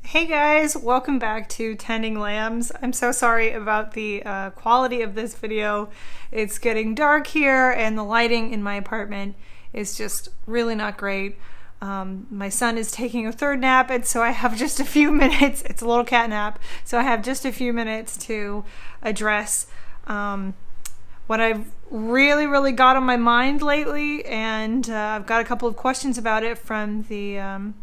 Hey guys, welcome back to Tending Lambs. I'm so sorry about the quality of this video. It's getting dark here and the lighting in my apartment is just really not great. My son is taking a third nap, and so I have just a few minutes. It's a little cat nap, so I have just a few minutes to address what I've really got on my mind lately, and I've got a couple of questions about it from the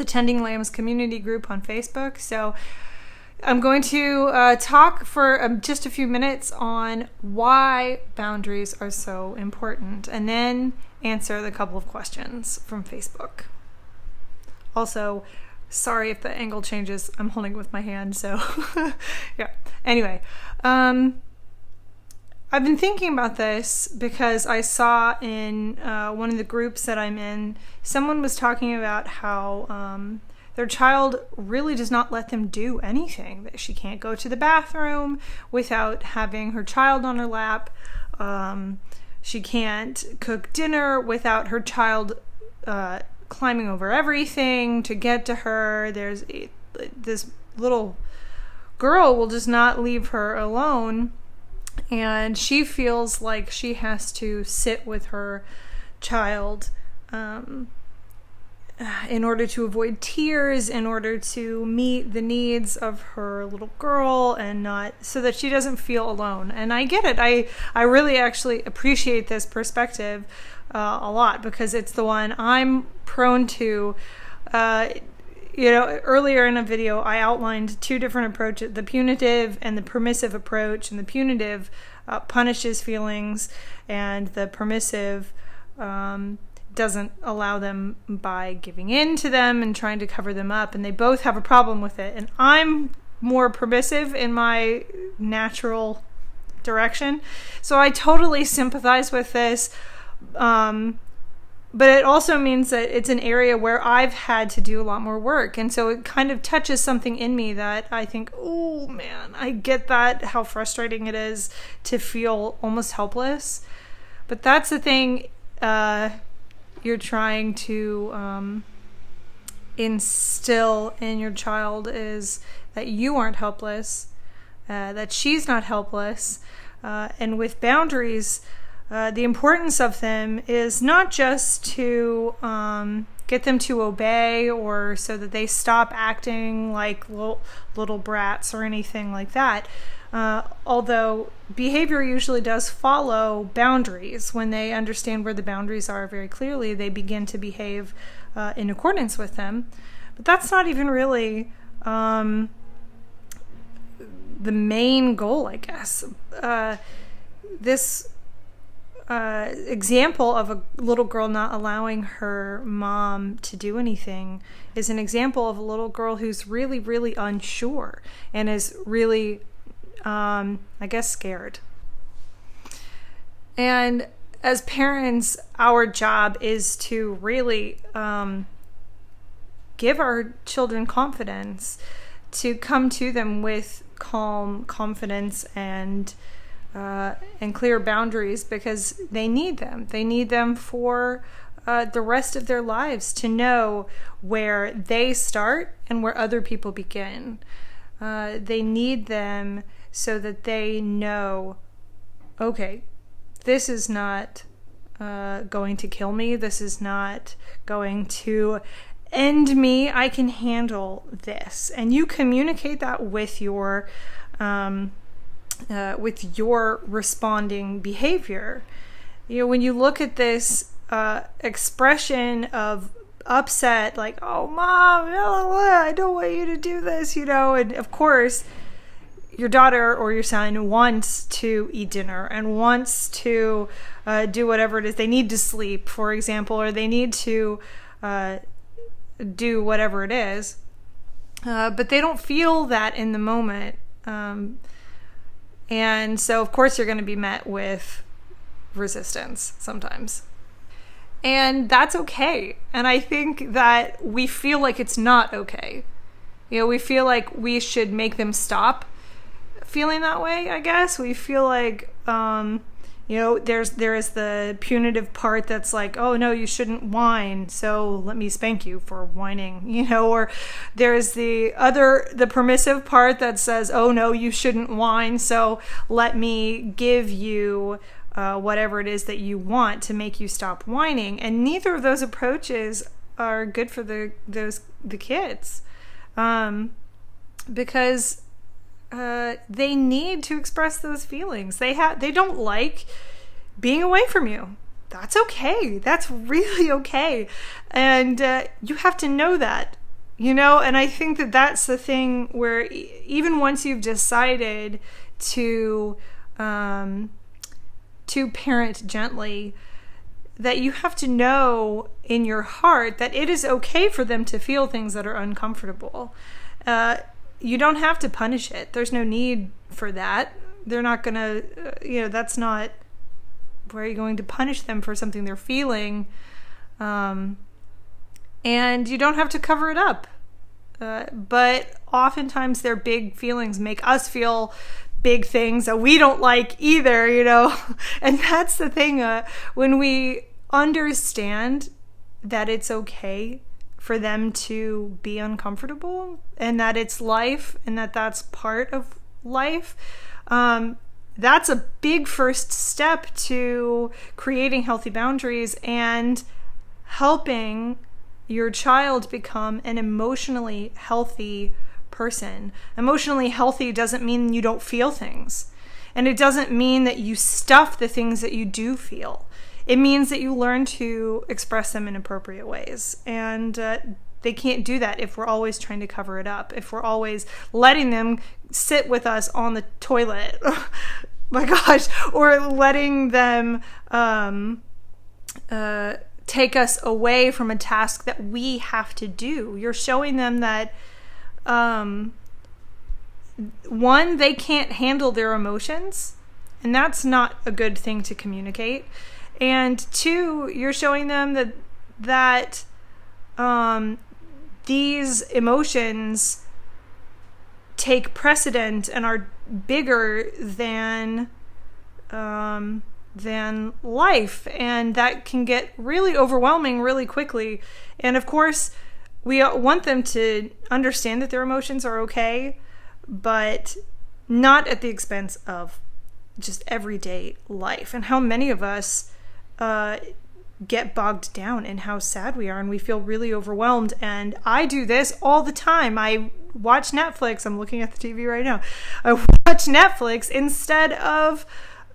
Tending Lambs community group on Facebook. So I'm going to talk for just a few minutes on why boundaries are so important, and then answer the couple of questions from Facebook. Also, sorry if the angle changes. I'm holding it with my hand, so yeah. Anyway, I've been thinking about this because I saw in one of the groups that I'm in, someone was talking about how their child really does not let them do anything. That she can't go to the bathroom without having her child on her lap. She can't cook dinner without her child climbing over everything to get to her. This little girl will just not leave her alone. And she feels like she has to sit with her child in order to avoid tears, in order to meet the needs of her little girl, and not so that she doesn't feel alone. And I get it. I really actually appreciate this perspective a lot, because it's the one I'm prone to. Earlier in a video, I outlined two different approaches, the punitive and the permissive approach. And the punitive punishes feelings, and the permissive doesn't allow them by giving in to them and trying to cover them up. And they both have a problem with it. And I'm more permissive in my natural direction. So I totally sympathize with this. But it also means that it's an area where I've had to do a lot more work. And so it kind of touches something in me that I think, oh man, I get that, how frustrating it is to feel almost helpless. But that's the thing you're trying to instill in your child, is that you aren't helpless, that she's not helpless. And with boundaries, the importance of them is not just to get them to obey, or so that they stop acting like little brats or anything like that. Although behavior usually does follow boundaries. When they understand where the boundaries are very clearly, they begin to behave in accordance with them. But that's not even really the main goal, I guess. This example of a little girl not allowing her mom to do anything is an example of a little girl who's really unsure and is really, I guess, scared. And as parents, our job is to really give our children confidence, to come to them with calm confidence and clear boundaries, because they need them. They need them for the rest of their lives, to know where they start and where other people begin. They need them so that they know, okay, this is not going to kill me. This is not going to end me. I can handle this. And you communicate that with your responding behavior. When you look at this expression of upset, like, oh mom, I don't want you to do this, and of course your daughter or your son wants to eat dinner and wants to do whatever it is. They need to sleep, for example, or they need to do whatever it is, but they don't feel that in the moment. And so, of course, you're going to be met with resistance sometimes. And that's okay. And I think that we feel like it's not okay. We feel like we should make them stop feeling that way, I guess. We feel like You know, there is the punitive part that's like, oh no, you shouldn't whine, so let me spank you for whining, you know, or there's the permissive part that says, oh no, you shouldn't whine, so let me give you whatever it is that you want to make you stop whining. And neither of those approaches are good for the kids, because they need to express those feelings. They don't like being away from you. That's okay. That's really okay. And you have to know that, you know, and I think that that's the thing where even once you've decided to parent gently, that you have to know in your heart that it is okay for them to feel things that are uncomfortable. You don't have to punish it. There's no need for that. They're not going to, that's not where you're going to punish them for something they're feeling. And you don't have to cover it up. But oftentimes their big feelings make us feel big things that we don't like either, you know. And that's the thing, when we understand that it's okay for them to be uncomfortable and that it's life and that that's part of life, that's a big first step to creating healthy boundaries and helping your child become an emotionally healthy person. Emotionally healthy doesn't mean you don't feel things. And it doesn't mean that you stuff the things that you do feel. It means that you learn to express them in appropriate ways. And they can't do that if we're always trying to cover it up, if we're always letting them sit with us on the toilet, my gosh, or letting them take us away from a task that we have to do. You're showing them that, one, they can't handle their emotions, and that's not a good thing to communicate. And two, you're showing them that these emotions take precedent and are bigger than life, and that can get really overwhelming really quickly. And of course, we want them to understand that their emotions are okay, but not at the expense of just everyday life. And how many of us get bogged down in how sad we are, and we feel really overwhelmed. And I do this all the time. I watch Netflix. I'm looking at the TV right now. I watch Netflix instead of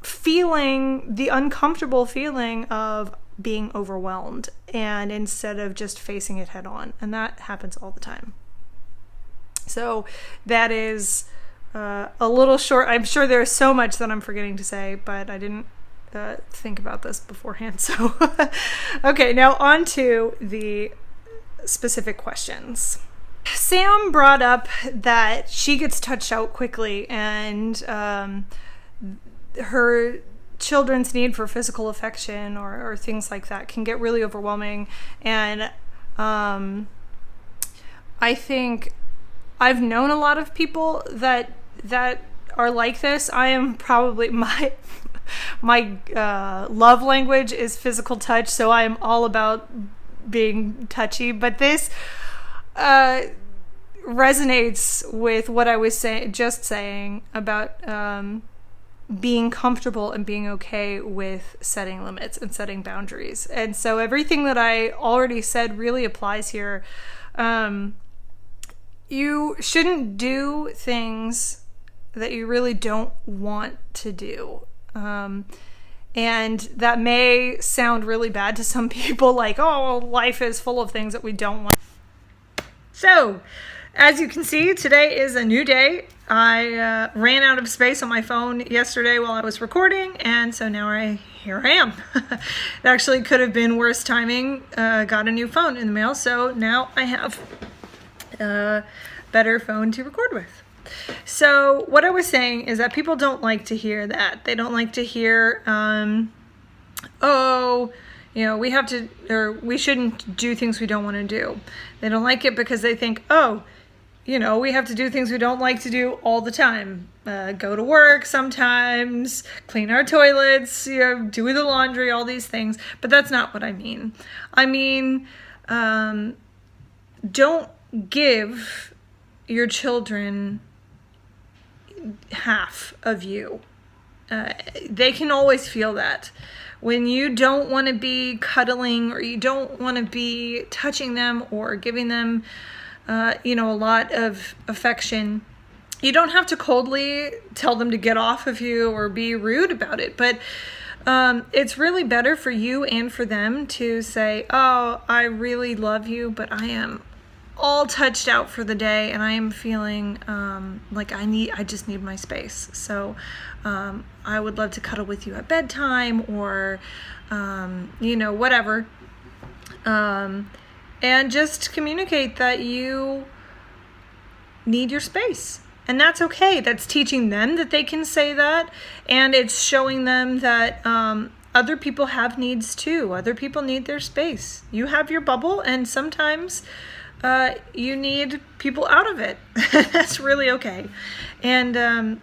feeling the uncomfortable feeling of being overwhelmed, and instead of just facing it head on. And that happens all the time. So that is a little short. I'm sure there's so much that I'm forgetting to say, but I didn't think about this beforehand. So, okay, now on to the specific questions. Sam brought up that she gets touched out quickly, and her children's need for physical affection or things like that can get really overwhelming. And I think I've known a lot of people that are like this. I am probably my love language is physical touch, so I am all about being touchy. But this resonates with what I was saying about being comfortable and being okay with setting limits and setting boundaries. And so everything that I already said really applies here. You shouldn't do things that you really don't want to do. And that may sound really bad to some people, like, oh, life is full of things that we don't want. So, as you can see, today is a new day. I ran out of space on my phone yesterday while I was recording, and so now here I am. It actually could have been worse timing. Got a new phone in the mail, so now I have a better phone to record with. So what I was saying is that people don't like to hear that. They don't like to hear, we have to, or we shouldn't do things we don't want to do. They don't like it because they think, we have to do things we don't like to do all the time. Go to work sometimes, clean our toilets, do the laundry, all these things. But that's not what I mean. I mean, don't give your children half of you. They can always feel that. When you don't want to be cuddling, or you don't want to be touching them or giving them a lot of affection, you don't have to coldly tell them to get off of you or be rude about it. But it's really better for you and for them to say, oh, I really love you, but I am all touched out for the day and I am feeling like I just need my space. So I would love to cuddle with you at bedtime, or whatever. And just communicate that you need your space. And that's okay. That's teaching them that they can say that. And it's showing them that other people have needs too. Other people need their space. You have your bubble, and sometimes you need people out of it. That's really okay. And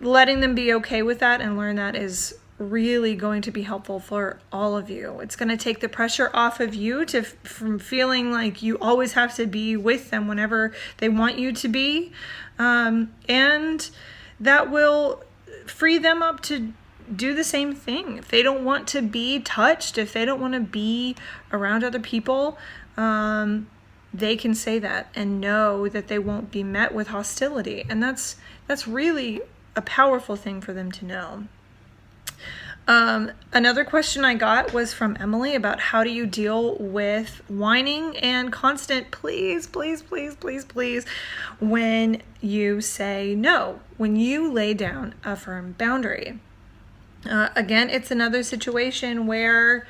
letting them be okay with that and learn that is really going to be helpful for all of you. It's going to take the pressure off of you from feeling like you always have to be with them whenever they want you to be. And that will free them up to do the same thing. If they don't want to be touched, if they don't want to be around other people, they can say that and know that they won't be met with hostility. And that's really a powerful thing for them to know. Another question I got was from Emily about how do you deal with whining and constant please, please, please, please, please when you say no, when you lay down a firm boundary. Again, it's another situation where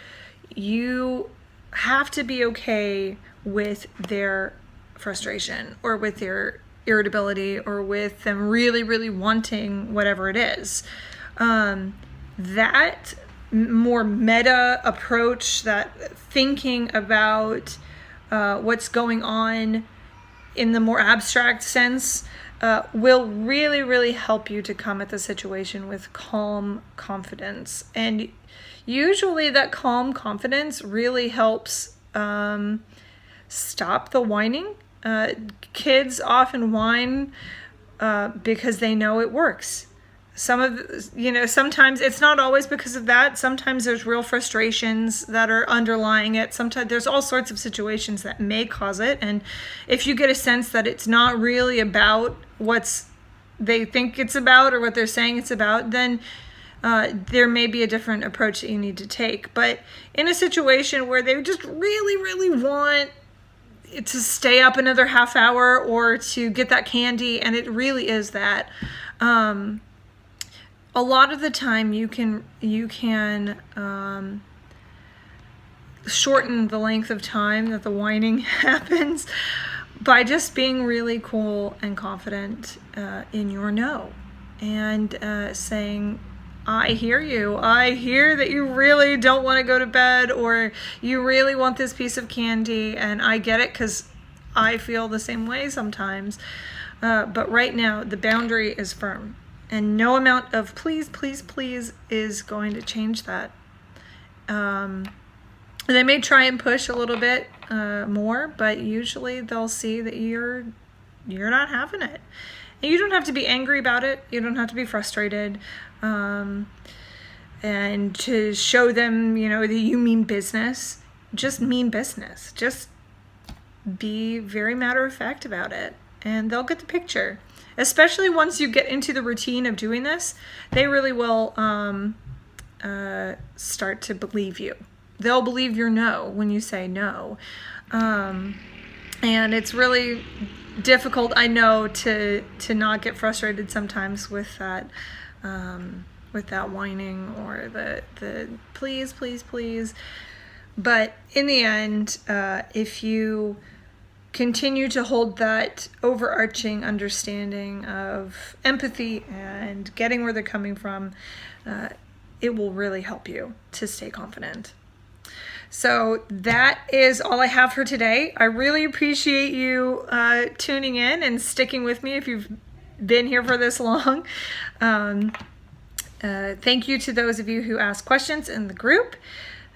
you have to be okay with their frustration, or with their irritability, or with them really, really wanting whatever it is. That more meta approach, that thinking about what's going on in the more abstract sense, will really, really help you to come at the situation with calm confidence. And usually that calm confidence really helps stop the whining. Kids often whine because they know it works. Sometimes it's not always because of that. Sometimes there's real frustrations that are underlying it. Sometimes there's all sorts of situations that may cause it. And if you get a sense that it's not really about what they think it's about or what they're saying it's about, then there may be a different approach that you need to take. But in a situation where they just really, really want to stay up another half hour or to get that candy, and it really is that, a lot of the time you can shorten the length of time that the whining happens by just being really cool and confident in your no, and saying, I hear you. I hear that you really don't want to go to bed, or you really want this piece of candy, and I get it because I feel the same way sometimes. But right now, the boundary is firm, and no amount of please, please, please is going to change that. They may try and push a little bit more, but usually they'll see that you're not having it. And you don't have to be angry about it. You don't have to be frustrated. And to show them, that you mean business, just mean business. Just be very matter of fact about it, and they'll get the picture. Especially once you get into the routine of doing this, they really will start to believe you. They'll believe your no when you say no. And it's really difficult, I know, to not get frustrated sometimes with that whining or the please, please, please. But in the end, if you continue to hold that overarching understanding of empathy and getting where they're coming from, it will really help you to stay confident. So that is all I have for today. I really appreciate you tuning in and sticking with me if you've been here for this long. Thank you to those of you who asked questions in the group.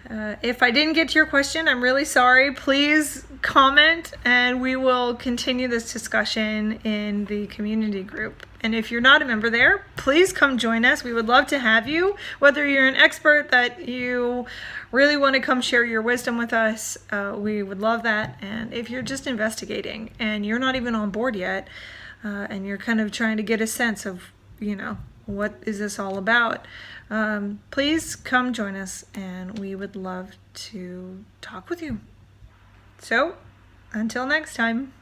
If I didn't get to your question, I'm really sorry. Please comment and we will continue this discussion in the community group. And if you're not a member there, please come join us. We would love to have you. Whether you're an expert that you really want to come share your wisdom with us, we would love that. And if you're just investigating and you're not even on board yet, and you're kind of trying to get a sense of, what is this all about? Please come join us and we would love to talk with you. So, until next time.